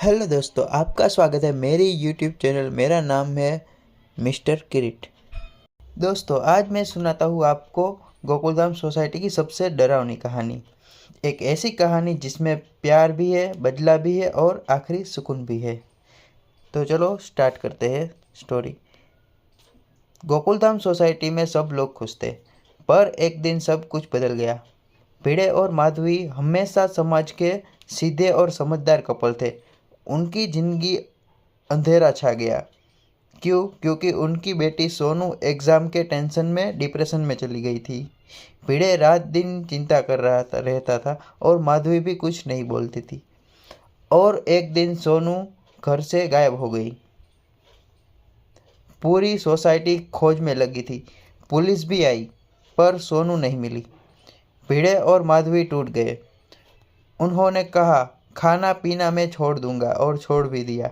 Hello दोस्तों, आपका स्वागत है मेरी यूट्यूब चैनल। मेरा नाम है मिस्टर किरीट। दोस्तों, आज मैं सुनाता हूँ आपको गोकुलधाम सोसाइटी की सबसे डरावनी कहानी। एक ऐसी कहानी जिसमें प्यार भी है, बदला भी है और आखिरी सुकून भी है। तो चलो स्टार्ट करते हैं स्टोरी। गोकुलधाम सोसाइटी में सब लोग खुश थे, पर एक दिन सब कुछ बदल गया। भिड़े और माधवी हमेशा समाज के सीधे और समझदार कपल थे। उनकी जिंदगी अंधेरा छा गया। क्यों? क्योंकि उनकी बेटी सोनू एग्ज़ाम के टेंशन में डिप्रेशन में चली गई थी। भिड़े रात दिन चिंता कर रहता था और माधवी भी कुछ नहीं बोलती थी। और एक दिन सोनू घर से गायब हो गई। पूरी सोसाइटी खोज में लगी थी। पुलिस भी आई, पर सोनू नहीं मिली। भिड़े और माधवी टूट गए। उन्होंने कहा, खाना पीना मैं छोड़ दूंगा, और छोड़ भी दिया।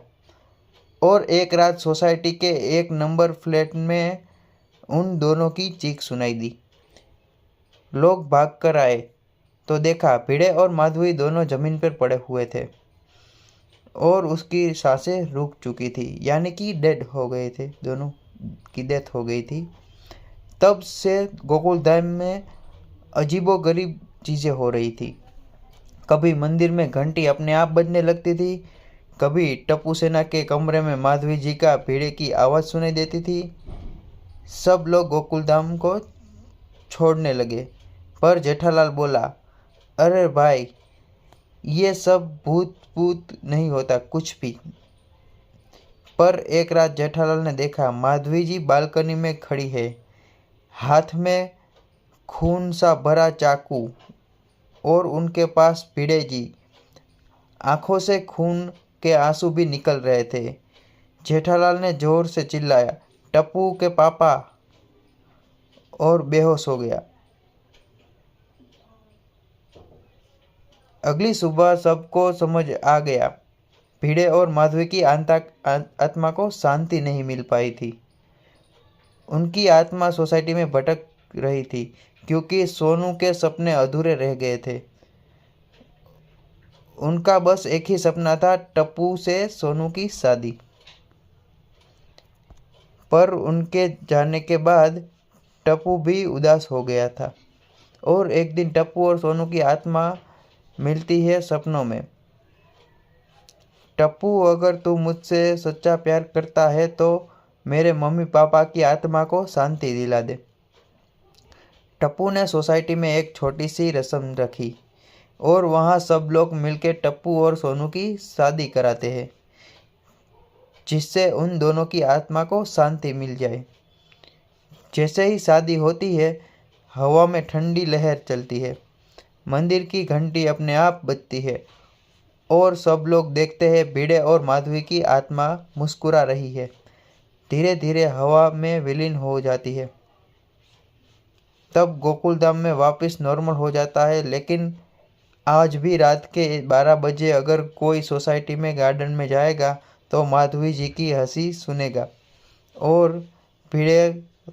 और एक रात सोसाइटी के एक नंबर फ्लैट में उन दोनों की चीख सुनाई दी। लोग भाग कर आए तो देखा भिड़े और माधवी दोनों जमीन पर पड़े हुए थे और उसकी सांसें रुक चुकी थी, यानी कि डेड हो गए थे। दोनों की डेथ हो गई थी। तब से गोकुलधाम में अजीबोगरीब चीज़ें हो रही थी। कभी मंदिर में घंटी अपने आप बजने लगती थी, कभी टप्पू सेना के कमरे में माधवी जी का भिड़े की आवाज़ सुनाई देती थी। सब लोग गोकुलधाम को छोड़ने लगे, पर जेठालाल बोला, अरे भाई, ये सब भूत भूत नहीं होता कुछ भी। पर एक रात जेठालाल ने देखा माधवी जी बालकनी में खड़ी है, हाथ में खून सा भरा चाकू, और उनके पास भिड़े जी। आंखों से खून के आंसू भी निकल रहे थे। जेठालाल ने जोर से चिल्लाया, टप्पू के पापा, और बेहोश हो गया। अगली सुबह सबको समझ आ गया, भिड़े और माधवी की आत्मा को शांति नहीं मिल पाई थी। उनकी आत्मा सोसाइटी में भटक रही थी, क्योंकि सोनू के सपने अधूरे रह गए थे। उनका बस एक ही सपना था, टप्पू से सोनू की शादी। पर उनके जाने के बाद टप्पू भी उदास हो गया था। और एक दिन टप्पू और सोनू की आत्मा मिलती है सपनों में। टप्पू, अगर तू मुझसे सच्चा प्यार करता है तो मेरे मम्मी पापा की आत्मा को शांति दिला दे। टप्पू ने सोसाइटी में एक छोटी सी रस्म रखी और वहाँ सब लोग मिलकर टप्पू और सोनू की शादी कराते हैं, जिससे उन दोनों की आत्मा को शांति मिल जाए। जैसे ही शादी होती है, हवा में ठंडी लहर चलती है, मंदिर की घंटी अपने आप बजती है और सब लोग देखते हैं भिड़े और माधवी की आत्मा मुस्कुरा रही है, धीरे धीरे हवा में विलीन हो जाती है। तब गोकुलधाम में वापस नॉर्मल हो जाता है। लेकिन आज भी रात के 12 बजे अगर कोई सोसाइटी में गार्डन में जाएगा तो माधवी जी की हंसी सुनेगा और भिड़े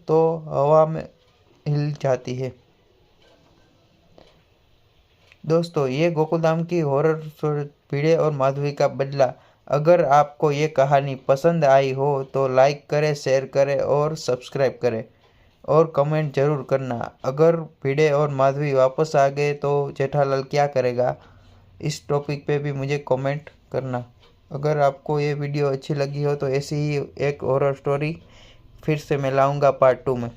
तो हवा में हिल जाती है। दोस्तों, ये गोकुलधाम की हॉरर स्टोरी भिड़े और माधवी का बदला। अगर आपको ये कहानी पसंद आई हो तो लाइक करें, शेयर करें और सब्सक्राइब करें, और कमेंट ज़रूर करना। अगर भिड़े और माधवी वापस आ गए तो जेठालाल क्या करेगा, इस टॉपिक पे भी मुझे कमेंट करना। अगर आपको ये वीडियो अच्छी लगी हो तो ऐसी ही एक हॉरर स्टोरी फिर से मैं लाऊंगा पार्ट 2 में।